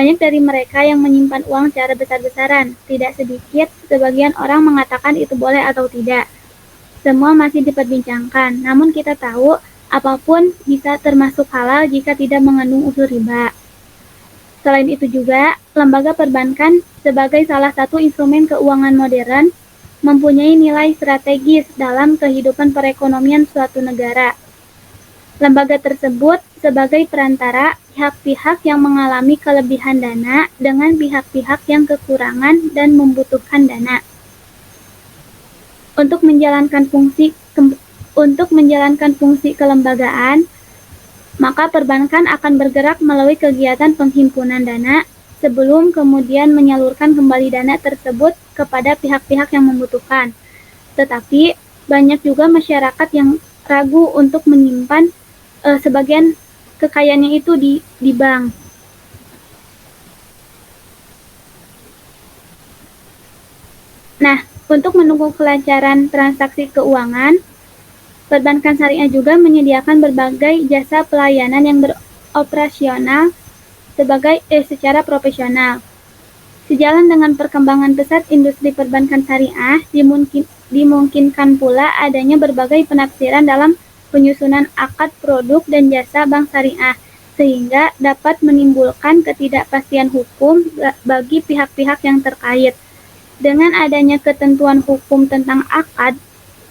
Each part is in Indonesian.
Banyak dari mereka yang menyimpan uang secara besar-besaran. Tidak sedikit, sebagian orang mengatakan itu boleh atau tidak. Semua masih diperbincangkan, namun kita tahu apapun bisa termasuk halal jika tidak mengandung unsur riba. Selain itu juga, lembaga perbankan sebagai salah satu instrumen keuangan modern mempunyai nilai strategis dalam kehidupan perekonomian suatu negara. Lembaga tersebut sebagai perantara pihak-pihak yang mengalami kelebihan dana dengan pihak-pihak yang kekurangan dan membutuhkan dana. Untuk menjalankan fungsi kelembagaan, maka perbankan akan bergerak melalui kegiatan penghimpunan dana sebelum kemudian menyalurkan kembali dana tersebut kepada pihak-pihak yang membutuhkan. Tetapi banyak juga masyarakat yang ragu untuk menyimpan sebagian kekayaannya itu di bank. Nah, untuk mendukung kelancaran transaksi keuangan, perbankan syariah juga menyediakan berbagai jasa pelayanan yang beroperasional secara profesional. Sejalan dengan perkembangan pesat industri perbankan syariah, dimungkinkan pula adanya berbagai penafsiran dalam penyusunan akad produk dan jasa bank syariah, sehingga dapat menimbulkan ketidakpastian hukum bagi pihak-pihak yang terkait. Dengan adanya ketentuan hukum tentang akad,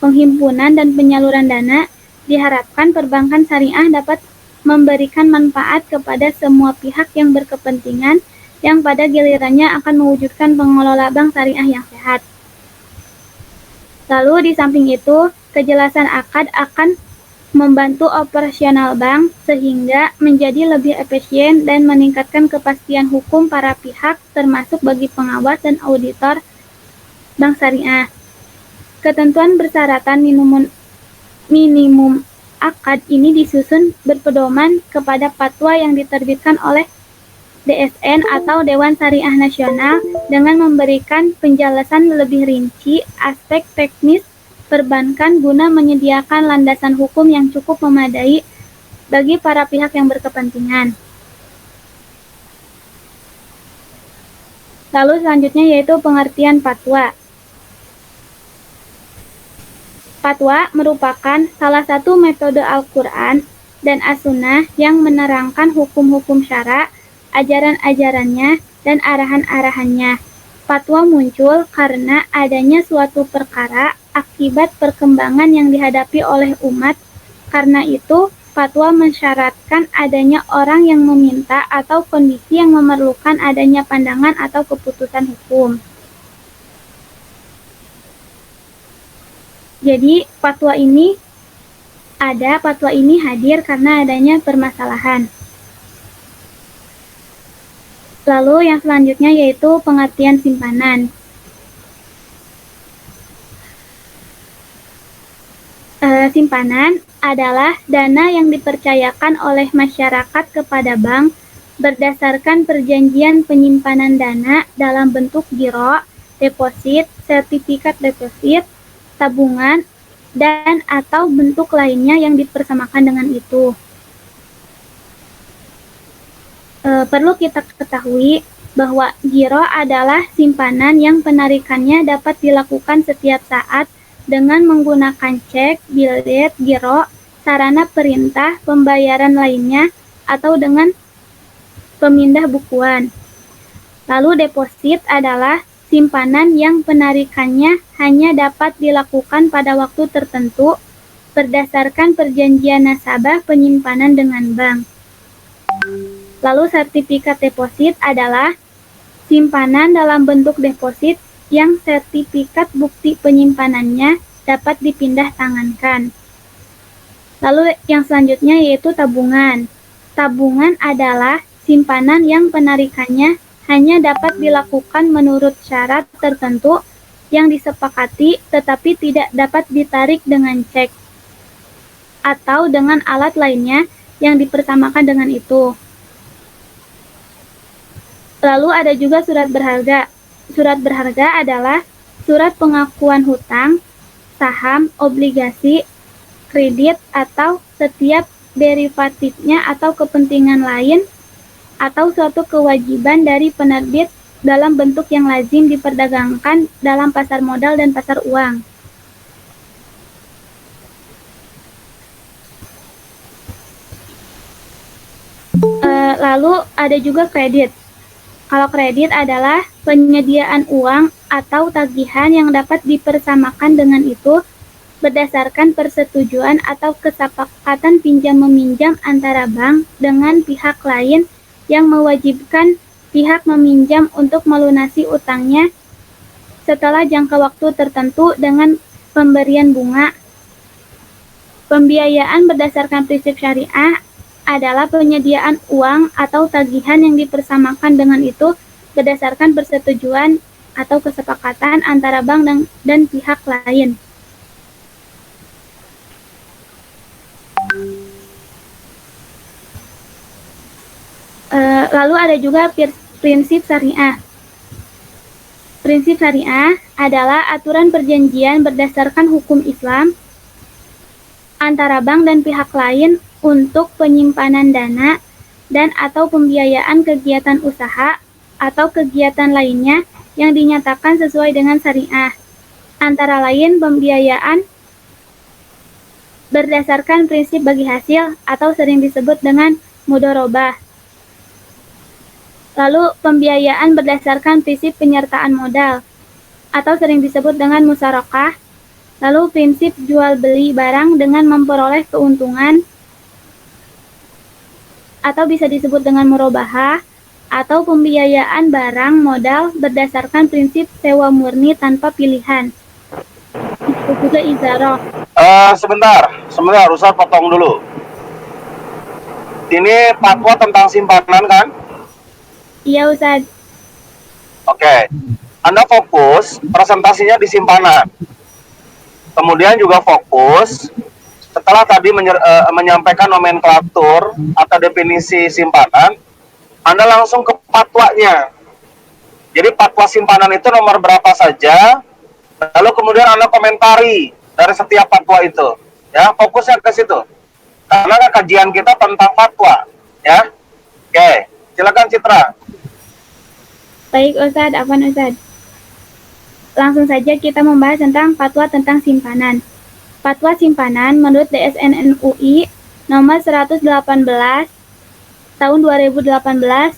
penghimpunan dan penyaluran dana, diharapkan perbankan syariah dapat memberikan manfaat kepada semua pihak yang berkepentingan yang pada gilirannya akan mewujudkan pengelola bank syariah yang sehat. Lalu di samping itu, kejelasan akad akan membantu operasional bank sehingga menjadi lebih efisien dan meningkatkan kepastian hukum para pihak termasuk bagi pengawas dan auditor bank syariah. Ketentuan persyaratan minimum akad ini disusun berpedoman kepada fatwa yang diterbitkan oleh DSN atau Dewan Syariah Nasional dengan memberikan penjelasan lebih rinci aspek teknis perbankan guna menyediakan landasan hukum yang cukup memadai bagi para pihak yang berkepentingan. Lalu selanjutnya yaitu pengertian fatwa. Fatwa merupakan salah satu metode Al-Quran dan As-Sunnah yang menerangkan hukum-hukum syara, ajaran-ajarannya, dan arahan-arahannya. Fatwa muncul karena adanya suatu perkara akibat perkembangan yang dihadapi oleh umat. Karena itu, fatwa mensyaratkan adanya orang yang meminta atau kondisi yang memerlukan adanya pandangan atau keputusan hukum. Jadi, fatwa ini hadir karena adanya permasalahan. Lalu yang selanjutnya yaitu pengertian simpanan. Simpanan adalah dana yang dipercayakan oleh masyarakat kepada bank berdasarkan perjanjian penyimpanan dana dalam bentuk giro, deposit, sertifikat deposit, tabungan, dan atau bentuk lainnya yang dipersamakan dengan itu. Perlu kita ketahui bahwa giro adalah simpanan yang penarikannya dapat dilakukan setiap saat dengan menggunakan cek, billet, giro, sarana perintah, pembayaran lainnya, atau dengan pemindah bukuan. Lalu deposit adalah simpanan yang penarikannya hanya dapat dilakukan pada waktu tertentu berdasarkan perjanjian nasabah penyimpanan dengan bank. Lalu sertifikat deposit adalah simpanan dalam bentuk deposit yang sertifikat bukti penyimpanannya dapat dipindah tangankan. Lalu yang selanjutnya yaitu tabungan. Tabungan adalah simpanan yang penarikannya hanya dapat dilakukan menurut syarat tertentu yang disepakati tetapi tidak dapat ditarik dengan cek atau dengan alat lainnya yang dipersamakan dengan itu. Lalu ada juga surat berharga. Surat berharga adalah surat pengakuan hutang, saham, obligasi, kredit, atau setiap derivatifnya atau kepentingan lain atau suatu kewajiban dari penerbit dalam bentuk yang lazim diperdagangkan dalam pasar modal dan pasar uang. Lalu ada juga kredit. Kalau kredit adalah penyediaan uang atau tagihan yang dapat dipersamakan dengan itu berdasarkan persetujuan atau kesepakatan pinjam-meminjam antara bank dengan pihak lain yang mewajibkan pihak meminjam untuk melunasi utangnya setelah jangka waktu tertentu dengan pemberian bunga. Pembiayaan berdasarkan prinsip syariah adalah penyediaan uang atau tagihan yang dipersamakan dengan itu berdasarkan persetujuan atau kesepakatan antara bank dan pihak lain. Lalu ada juga prinsip syariah. Prinsip syariah adalah aturan perjanjian berdasarkan hukum Islam antara bank dan pihak lain untuk penyimpanan dana dan atau pembiayaan kegiatan usaha atau kegiatan lainnya yang dinyatakan sesuai dengan syariah. Antara lain pembiayaan berdasarkan prinsip bagi hasil atau sering disebut dengan mudharabah. Lalu pembiayaan berdasarkan prinsip penyertaan modal atau sering disebut dengan musyarakah. Lalu prinsip jual beli barang dengan memperoleh keuntungan atau bisa disebut dengan murabahah, atau pembiayaan barang modal berdasarkan prinsip sewa murni tanpa pilihan. Itu juga ijarah. Sebentar, Ustaz potong dulu. Ini fatwa tentang simpanan kan? Iya Ustaz. Oke. Anda fokus presentasinya di simpanan. Kemudian juga fokus setelah tadi menyampaikan nomenklatur atau definisi simpanan, Anda langsung ke fatwanya. Jadi fatwa simpanan itu nomor berapa saja, lalu kemudian Anda komentari dari setiap fatwa itu. Ya, fokusnya ke situ. Karena kajian kita tentang fatwa, ya. Oke, silakan Citra. Baik Ustaz, afwan Ustaz. Langsung saja kita membahas tentang fatwa tentang simpanan. Fatwa simpanan menurut DSN MUI nomor 118 tahun 2018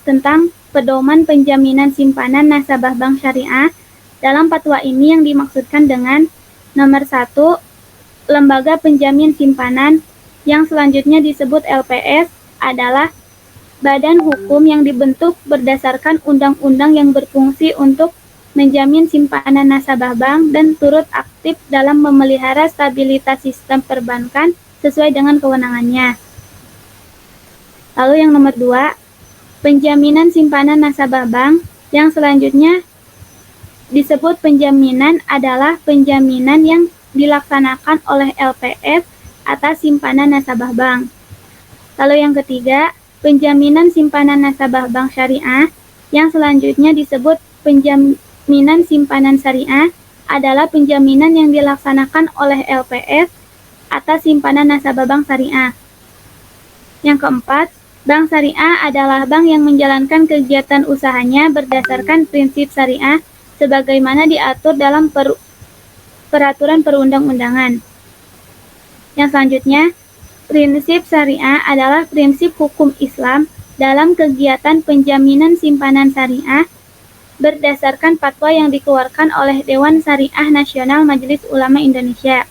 tentang pedoman penjaminan simpanan nasabah bank syariah. Dalam fatwa ini yang dimaksudkan dengan nomor 1, lembaga penjamin simpanan yang selanjutnya disebut LPS adalah badan hukum yang dibentuk berdasarkan undang-undang yang berfungsi untuk menjamin simpanan nasabah bank dan turut aktif dalam memelihara stabilitas sistem perbankan sesuai dengan kewenangannya. Lalu yang nomor 2, penjaminan simpanan nasabah bank yang selanjutnya disebut penjaminan adalah penjaminan yang dilaksanakan oleh LPS atas simpanan nasabah bank. Lalu yang ketiga, penjaminan simpanan nasabah bank syariah yang selanjutnya disebut penjaminan simpanan syariah adalah penjaminan yang dilaksanakan oleh LPS atas simpanan nasabah bank syariah. Yang keempat, bank syariah adalah bank yang menjalankan kegiatan usahanya berdasarkan prinsip syariah sebagaimana diatur dalam peraturan perundang-undangan. Yang selanjutnya, prinsip syariah adalah prinsip hukum Islam dalam kegiatan penjaminan simpanan syariah berdasarkan fatwa yang dikeluarkan oleh Dewan Syariah Nasional Majelis Ulama Indonesia.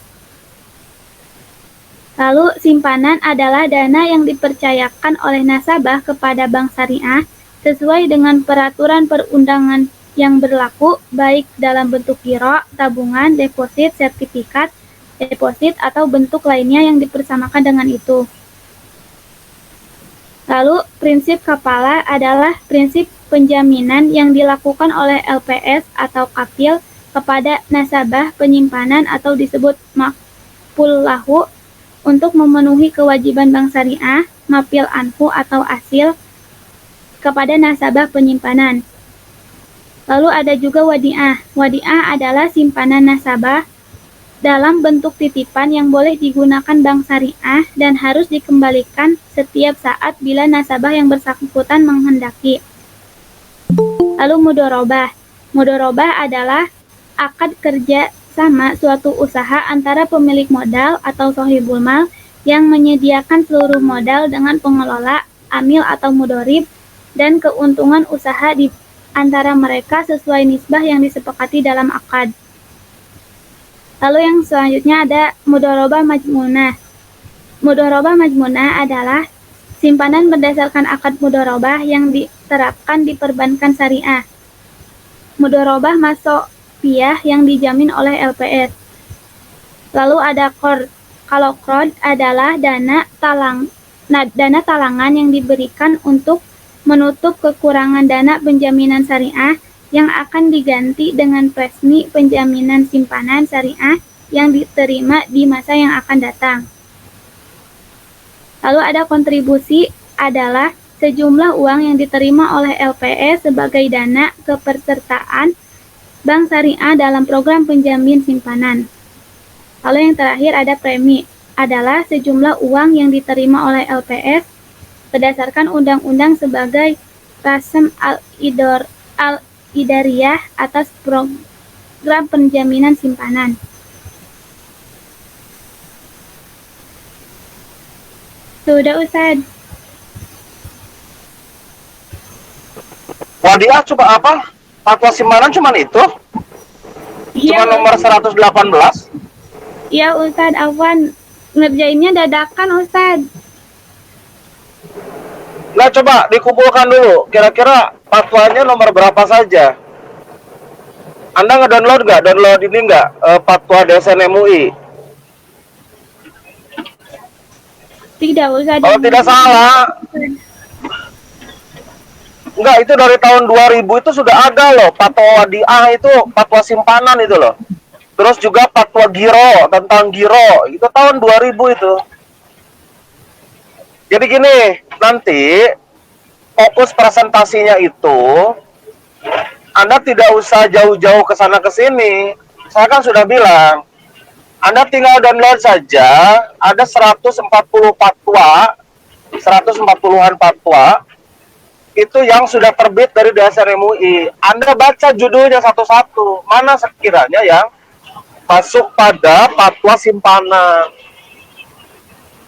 Lalu, simpanan adalah dana yang dipercayakan oleh nasabah kepada bank syariah sesuai dengan peraturan perundangan yang berlaku, baik dalam bentuk giro, tabungan, deposit, sertifikat, deposit, atau bentuk lainnya yang dipersamakan dengan itu. Lalu, prinsip kafalah adalah prinsip penjaminan yang dilakukan oleh LPS atau kafil kepada nasabah penyimpanan atau disebut maf'ul lahu untuk memenuhi kewajiban bank syariah, maf'il anhu atau asil kepada nasabah penyimpanan. Lalu ada juga wadi'ah. Wadi'ah adalah simpanan nasabah dalam bentuk titipan yang boleh digunakan bank syariah dan harus dikembalikan setiap saat bila nasabah yang bersangkutan menghendaki. Lalu mudorobah. Mudorobah adalah akad kerja sama suatu usaha antara pemilik modal atau sohibul mal yang menyediakan seluruh modal dengan pengelola, amil atau mudorib, dan keuntungan usaha di antara mereka sesuai nisbah yang disepakati dalam akad. Lalu yang selanjutnya ada mudorobah majmunah. Mudorobah majmunah adalah simpanan berdasarkan akad mudorobah yang diterapkan di perbankan syariah. Mudorobah masokiyah yang dijamin oleh LPS. Lalu ada qard. Kalau qard adalah dana talangan yang diberikan untuk menutup kekurangan dana penjaminan syariah yang akan diganti dengan resmi penjaminan simpanan syariah yang diterima di masa yang akan datang. Lalu ada kontribusi adalah sejumlah uang yang diterima oleh LPS sebagai dana kepesertaan bank syariah dalam program penjamin simpanan. Lalu yang terakhir ada premi, adalah sejumlah uang yang diterima oleh LPS berdasarkan undang-undang sebagai rasem al-idariyah atas program penjaminan simpanan. Sudah, Ustaz. Wadiah coba apa? Fatwa simpanan cuman itu? Cuma nomor 118? Iya, Ustaz, Afwan. Ngerjainnya dadakan, Ustaz. Nah, coba dikumpulkan dulu. Kira-kira fatwanya nomor berapa saja? Anda nge-download nggak? Download ini nggak? Fatwa DSN MUI. Tidak, Ustaz. Kalau tidak salah, enggak, itu dari tahun 2000 itu sudah ada loh. Fatwa wadiah itu, fatwa simpanan itu loh. Terus juga fatwa giro, tentang giro. Itu tahun 2000 itu. Jadi gini, nanti fokus presentasinya itu Anda tidak usah jauh-jauh ke sana ke sini. Saya kan sudah bilang, Anda tinggal download saja, ada 140 fatwa, 140-an fatwa itu yang sudah terbit dari DSN MUI. Anda baca judulnya satu-satu, mana sekiranya yang masuk pada fatwa simpanan.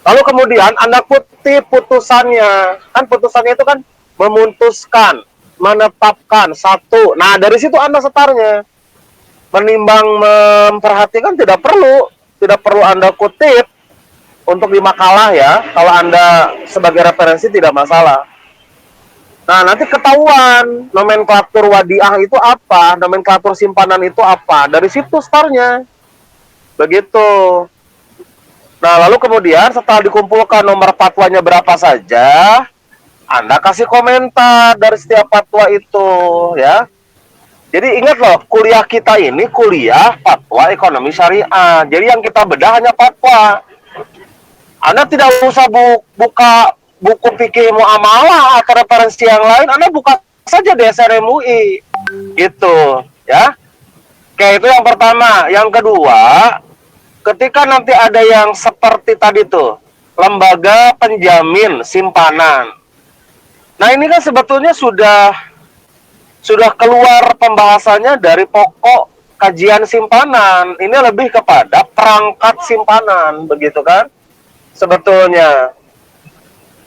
Lalu kemudian Anda kutip putusannya. Kan putusannya itu kan memutuskan, menetapkan satu. Nah, dari situ Anda setarnya. Menimbang memperhatikan tidak perlu Anda kutip untuk di makalah ya. Kalau Anda sebagai referensi tidak masalah. Nah, nanti ketahuan nomenklatur wadiah itu apa, nomenklatur simpanan itu apa. Dari situ startnya. Begitu. Nah, lalu kemudian setelah dikumpulkan nomor fatwanya berapa saja, Anda kasih komentar dari setiap fatwa itu, ya. Jadi ingat loh, kuliah kita ini kuliah fatwa ekonomi syariah. Jadi yang kita bedah hanya fatwa. Anda tidak usah buka buku fikih muamalah atau referensi yang lain. Anda buka saja DSN MUI, gitu, ya. Oke, itu yang pertama. Yang kedua, ketika nanti ada yang seperti tadi tuh, lembaga penjamin simpanan. Nah, ini kan sebetulnya sudah keluar pembahasannya dari pokok kajian simpanan. Ini lebih kepada perangkat simpanan, begitu kan? Sebetulnya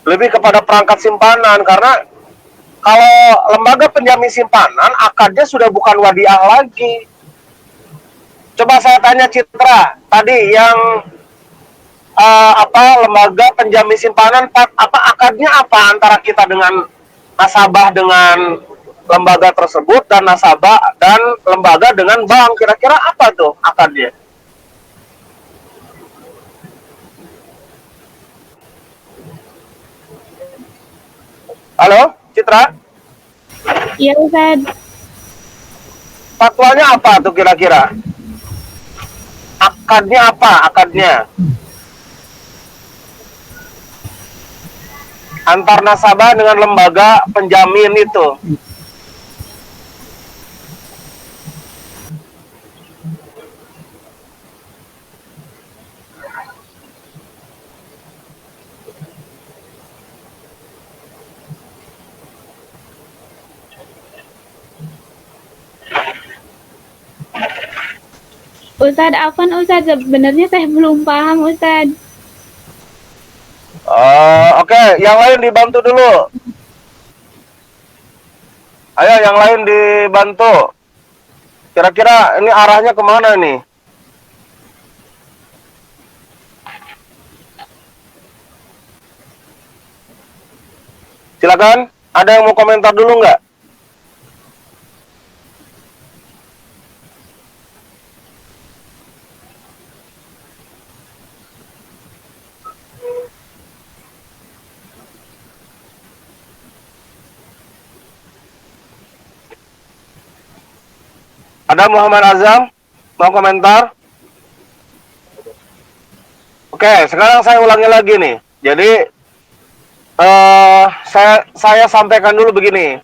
lebih kepada perangkat simpanan, karena kalau lembaga penjamin simpanan akadnya sudah bukan wadiah lagi. Coba saya tanya Citra tadi yang lembaga penjamin simpanan, apa akadnya apa antara kita dengan nasabah dengan lembaga tersebut dan nasabah dan lembaga dengan bank, kira-kira apa tuh akadnya? Halo, Citra? Iya, Ustaz. Fatwanya apa tuh kira-kira? Akadnya apa? Akadnya antar nasabah dengan lembaga penjamin itu. Ustadz Afan, Ustadz, sebenarnya saya belum paham, Ustadz. Oke, yang lain dibantu dulu. Ayo, yang lain dibantu. Kira-kira ini arahnya kemana nih? Silakan, ada yang mau komentar dulu nggak? Ada Muhammad Azam mau komentar? Oke, sekarang saya ulangi lagi nih. Jadi saya sampaikan dulu begini.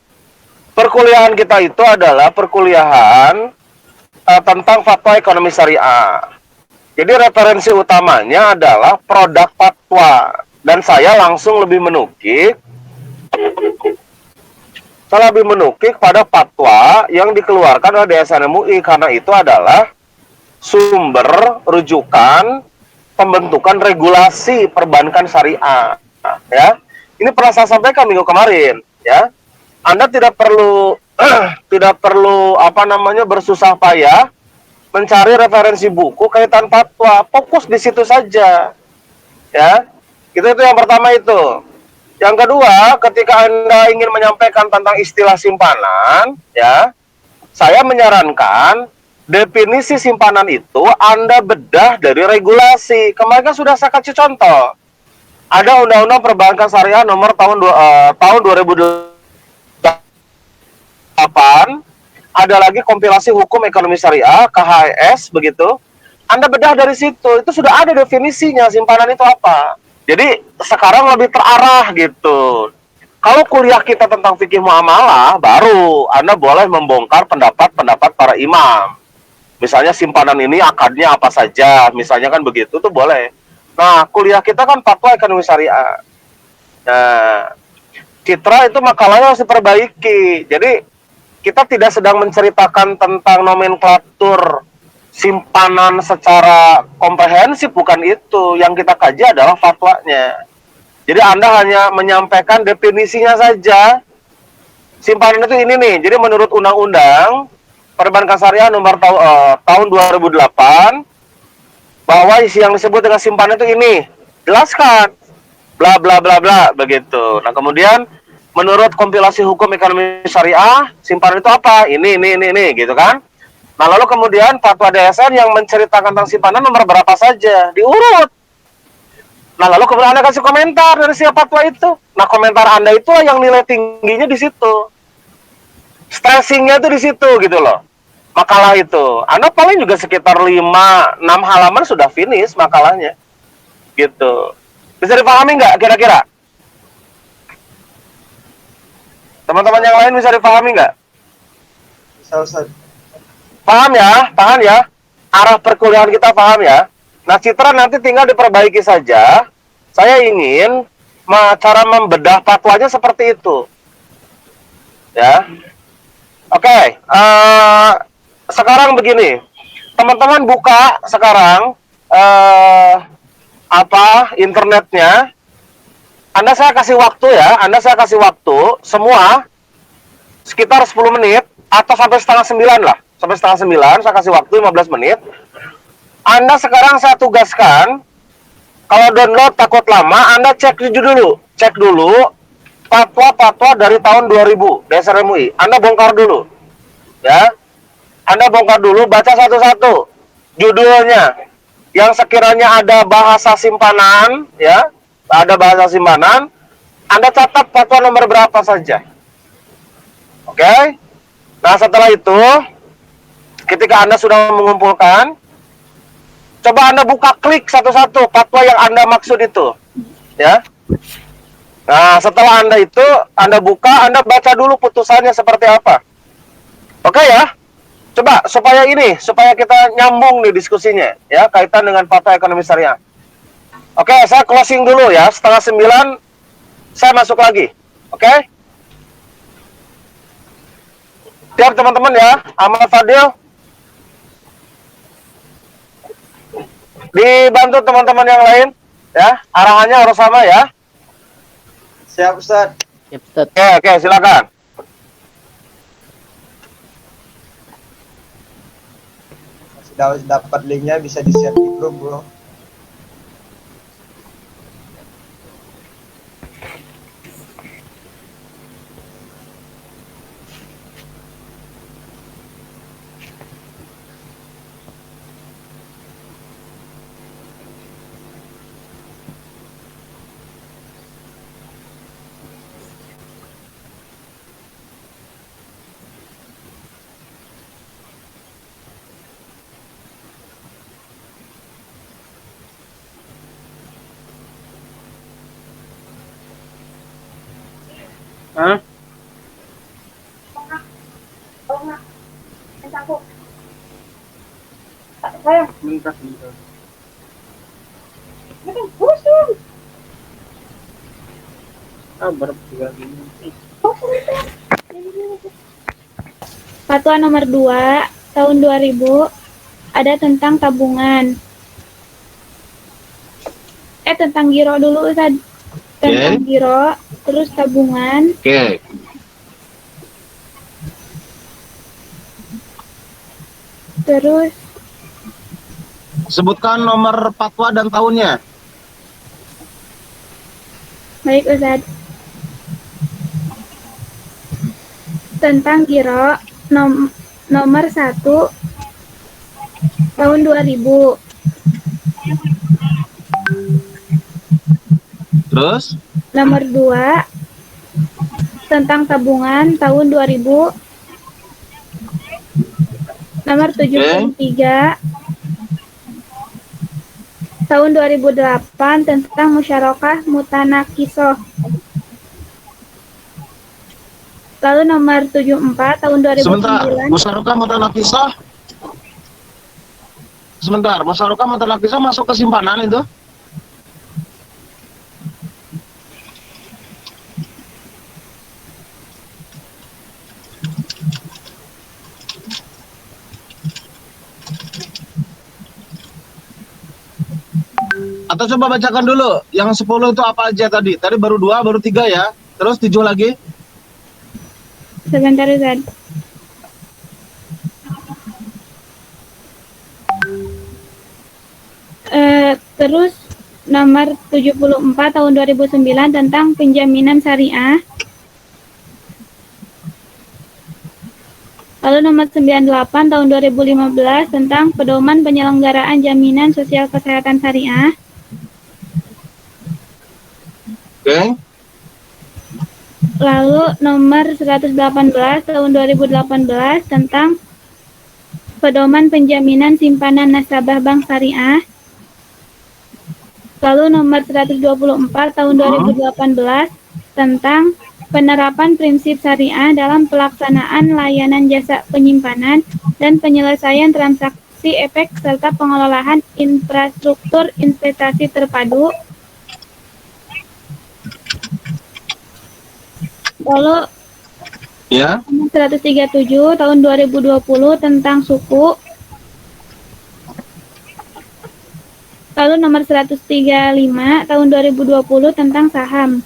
Perkuliahan kita itu adalah perkuliahan tentang fatwa ekonomi syariah. Jadi referensi utamanya adalah produk fatwa, dan saya langsung lebih menukik pada fatwa yang dikeluarkan oleh DSN MUI, karena itu adalah sumber rujukan pembentukan regulasi perbankan syariah. Ya, ini pernah saya sampaikan minggu kemarin. Ya, Anda tidak perlu bersusah payah mencari referensi buku kaitan fatwa, fokus di situ saja. Ya, itu yang pertama itu. Yang kedua, ketika Anda ingin menyampaikan tentang istilah simpanan, ya, saya menyarankan definisi simpanan itu Anda bedah dari regulasi. Kemarin kan sudah saya kasih contoh. Ada Undang-Undang Perbankan Syariah nomor tahun 2008, ada lagi kompilasi hukum ekonomi syariah KHS begitu. Anda bedah dari situ, itu sudah ada definisinya simpanan itu apa. Jadi sekarang lebih terarah gitu. Kalau kuliah kita tentang fikih muamalah, baru Anda boleh membongkar pendapat-pendapat para imam. Misalnya simpanan ini akadnya apa saja, misalnya kan begitu tuh boleh. Nah, kuliah kita kan fatwa ekonomi syariah. Nah, citra itu makalahnya harus diperbaiki. Jadi kita tidak sedang menceritakan tentang nomenklatur simpanan secara komprehensif, bukan itu. Yang kita kaji adalah fatwanya. Jadi Anda hanya menyampaikan definisinya saja. Simpanan itu ini nih. Jadi menurut Undang-Undang Perbankan Syariah nomor tahun 2008, bahwa isi yang disebut dengan simpanan itu ini. Jelaskan. Bla bla bla bla begitu. Nah, kemudian menurut kompilasi hukum ekonomi syariah, simpanan itu apa? Ini gitu kan. Nah, lalu kemudian fatwa DSN yang menceritakan tentang simpanan nomor berapa saja, diurut. Nah, lalu kemudian Anda kasih komentar dari siapa fatwa itu. Nah, komentar Anda itu yang nilai tingginya di situ. Stressingnya itu di situ gitu loh. Makalah itu. Anda paling juga sekitar 5-6 halaman sudah finish makalahnya. Gitu. Bisa dipahami nggak kira-kira? Teman-teman yang lain bisa dipahami nggak? Bisa, Ustaz. Paham ya? Arah perkuliahan kita paham ya? Nah, citra nanti tinggal diperbaiki saja. Saya ingin cara membedah fatwanya seperti itu. Ya. Oke. Sekarang begini. Teman-teman buka sekarang internetnya. Saya kasih waktu semua sekitar 10 menit atau sampai setengah 9 lah. Sampai setengah 9 saya kasih waktu 15 menit. Anda sekarang saya tugaskan, kalau download takut lama, Anda cek dulu fatwa-fatwa dari tahun 2000 DSR MUI. Anda bongkar dulu. Ya. Anda bongkar dulu, baca satu-satu judulnya. Yang sekiranya ada bahasa simpanan, ya. Ada bahasa simpanan, Anda catat fatwa nomor berapa saja. Oke? Nah, setelah itu, ketika Anda sudah mengumpulkan, coba Anda buka klik satu-satu fatwa yang Anda maksud itu. Ya. Nah, setelah Anda buka, Anda baca dulu putusannya seperti apa. Oke ya? Coba supaya kita nyambung nih diskusinya ya, kaitan dengan fatwa ekonomi syariah. Oke, saya closing dulu ya. Setengah 9 saya masuk lagi. Oke? Siap teman-teman ya. Ahmad Fadil. dibantu teman-teman yang lain ya, arahannya harus sama ya. Siap Ustaz. Oke, silakan. Sudah dapat linknya, bisa di-share di grup bro. Hah? Bentar. Fatwa nomor 2 tahun 2000 ada tentang tabungan. Tentang giro dulu Ustaz. Tentang giro, terus tabungan. Oke. Terus Sebutkan nomor fatwa dan tahunnya. baik Ustaz. Tentang giro nomor 1 tahun 2000. Terus? Nomor 2 tentang tabungan tahun 2000. Nomor 73 tahun 2008 tentang musyarakah mutanakisoh. Lalu nomor 74 tahun 2009. Sebentar, musyarakah mutanakisah. Sebentar, musyarakah mutanakisah masuk ke simpanan itu? Atau coba bacakan dulu, yang 10 itu apa aja tadi? Tadi baru 2, baru 3 ya. Terus 7 lagi. Sebentar Ustaz. Terus nomor 74 tahun 2009 tentang penjaminan syariah. Lalu nomor 98 tahun 2015 tentang pedoman penyelenggaraan jaminan sosial kesehatan syariah. Oke. Lalu nomor 118 tahun 2018 tentang pedoman penjaminan simpanan nasabah bank syariah. Lalu nomor 124 tahun 2018 tentang penerapan prinsip syariah dalam pelaksanaan layanan jasa penyimpanan dan penyelesaian transaksi efek serta pengelolaan infrastruktur investasi terpadu. Lalu Ya. 137 tahun 2020 tentang suku. Lalu nomor 135 tahun 2020 tentang saham.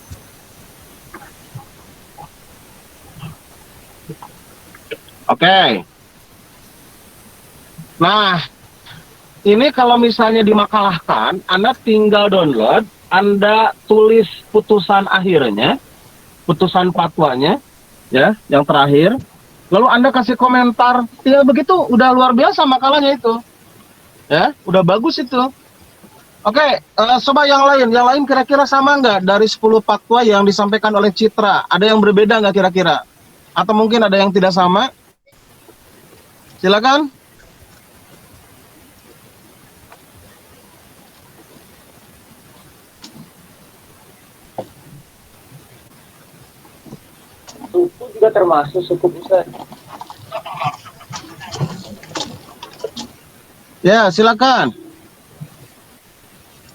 Oke. Nah, ini kalau misalnya dimakalahkan, Anda tinggal download, Anda tulis putusan akhirnya, putusan fatwanya, ya, yang terakhir. Lalu Anda kasih komentar, ya begitu, udah luar biasa makalahnya itu. Ya, udah bagus itu. Oke, coba yang lain kira-kira sama nggak dari 10 fatwa yang disampaikan oleh Citra? Ada yang berbeda nggak kira-kira? Atau mungkin ada yang tidak sama? Silakan. Suku juga termasuk suku Ustaz. Ya, silakan.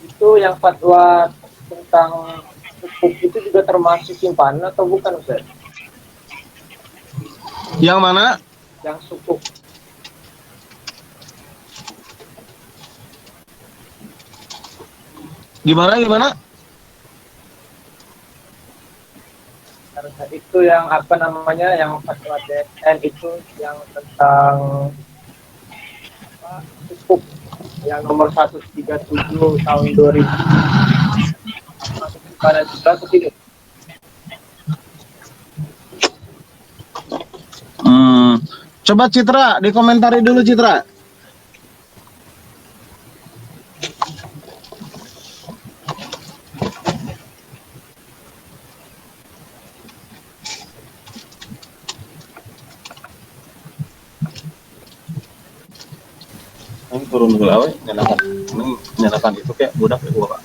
Itu yang fatwa tentang suku itu juga termasuk simpanan atau bukan Ustaz? Yang mana? Yang suku. Gimana? Itu yang apa namanya, yang fatwa DSN itu yang tentang apa, sukuk yang nomor 137 tahun 2000 masuk simpanan juga atau tidak? Coba Citra, dikomentari dulu Citra. Ini turun dulu awe, nyalakan itu kayak budak kayak gua, Pak.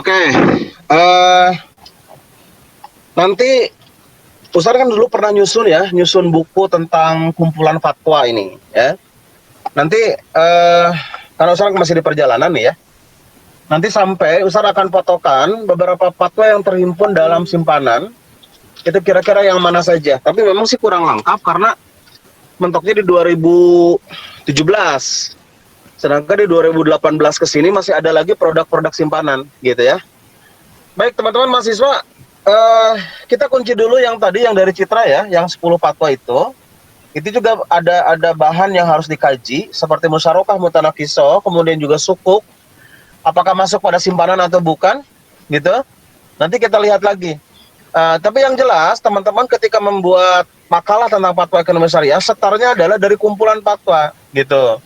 Oke, nanti Ustaz kan dulu pernah nyusun buku tentang kumpulan fatwa ini, ya. Nanti karena Ustaz masih di perjalanan nih ya, nanti sampai Ustaz akan fotokan beberapa fatwa yang terhimpun dalam simpanan, itu kira-kira yang mana saja. Tapi memang sih kurang lengkap karena mentoknya di 2017. Sedangkan di 2018 ke sini masih ada lagi produk-produk simpanan, gitu ya. Baik teman-teman mahasiswa, kita kunci dulu yang tadi yang dari Citra ya, yang 10 fatwa itu. Itu juga ada bahan yang harus dikaji seperti musyarakah mutanakiso, kemudian juga sukuk, apakah masuk pada simpanan atau bukan, gitu. Nanti kita lihat lagi. Tapi yang jelas teman-teman ketika membuat makalah tentang fatwa ekonomi syariah, setarnya adalah dari kumpulan fatwa, gitu.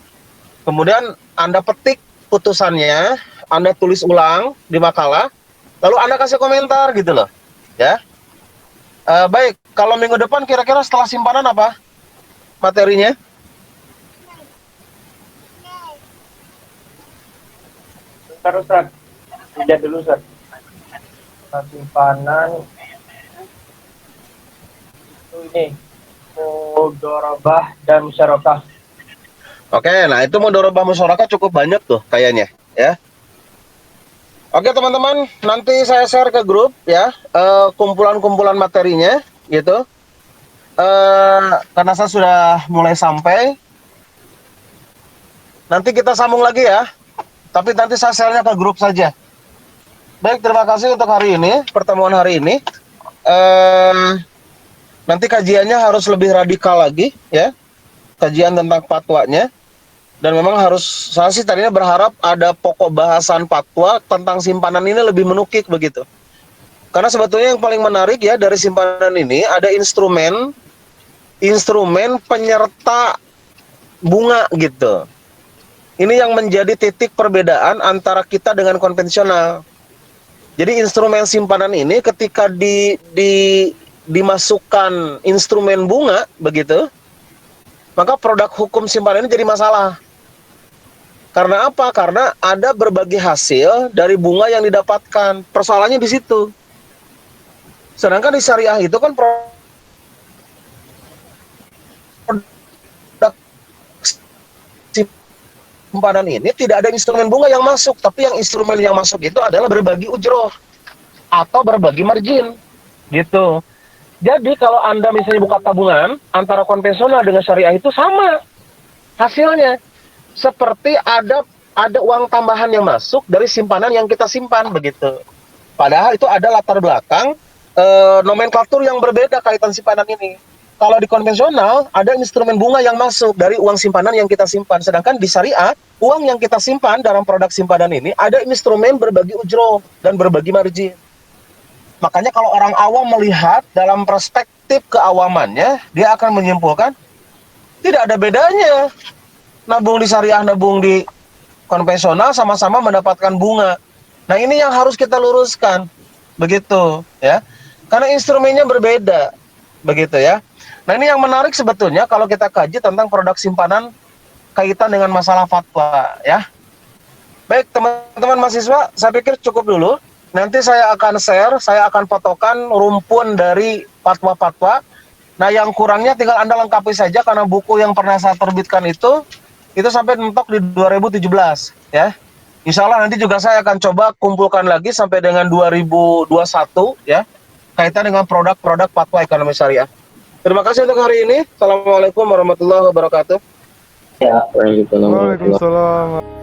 Kemudian Anda petik putusannya, Anda tulis ulang di makalah, lalu Anda kasih komentar gitu loh, ya. Baik, kalau minggu depan kira-kira setelah simpanan apa materinya? Bentar Ustaz, lihat dulu Ustaz. Simpanan itu ini mudharabah dan musyarakah. Oke, nah itu mudharabah musyarakah cukup banyak tuh kayaknya, ya. Oke teman-teman, nanti saya share ke grup ya kumpulan-kumpulan materinya, gitu. Karena saya sudah mulai sampai, nanti kita sambung lagi ya. Tapi nanti saya share-nya ke grup saja. Baik, terima kasih untuk hari ini, pertemuan hari ini. Nanti kajiannya harus lebih radikal lagi ya, kajian tentang fatwanya. Dan memang saya sih tadinya berharap ada pokok bahasan fatwa tentang simpanan ini lebih menukik begitu. Karena sebetulnya yang paling menarik ya dari simpanan ini ada instrumen penyerta bunga gitu. Ini yang menjadi titik perbedaan antara kita dengan konvensional. Jadi instrumen simpanan ini ketika dimasukkan instrumen bunga begitu, maka produk hukum simpanan ini jadi masalah. Karena apa? Karena ada berbagai hasil dari bunga yang didapatkan. Persoalannya di situ. Sedangkan di syariah itu kan produk simpanan ini tidak ada instrumen bunga yang masuk, tapi yang instrumen yang masuk itu adalah berbagi ujroh atau berbagi margin, gitu. Jadi kalau Anda misalnya buka tabungan antara konvensional dengan syariah itu sama hasilnya. Seperti ada uang tambahan yang masuk dari simpanan yang kita simpan begitu. Padahal itu ada latar belakang nomenklatur yang berbeda kaitan simpanan ini. Kalau di konvensional ada instrumen bunga yang masuk dari uang simpanan yang kita simpan. Sedangkan di syariah, uang yang kita simpan dalam produk simpanan ini ada instrumen berbagi ujroh dan berbagi margin. Makanya kalau orang awam melihat dalam perspektif keawamannya, dia akan menyimpulkan tidak ada bedanya. Nabung di syariah, nabung di konvensional sama-sama mendapatkan bunga. Nah ini yang harus kita luruskan, begitu ya. Karena instrumennya berbeda, begitu ya. Nah, ini yang menarik sebetulnya kalau kita kaji tentang produk simpanan kaitan dengan masalah fatwa ya. Baik teman-teman mahasiswa, saya pikir cukup dulu. Nanti saya akan share, saya akan fotokan rumpun dari fatwa-fatwa. Nah, yang kurangnya tinggal Anda lengkapi saja karena buku yang pernah saya terbitkan itu sampai mentok di 2017 ya. Insya Allah nanti juga saya akan coba kumpulkan lagi sampai dengan 2021 ya, kaitan dengan produk-produk fatwa ekonomi syariah. Terima kasih untuk hari ini. Assalamualaikum warahmatullahi wabarakatuh. Ya, waalaikumsalam. Waalaikumsalam.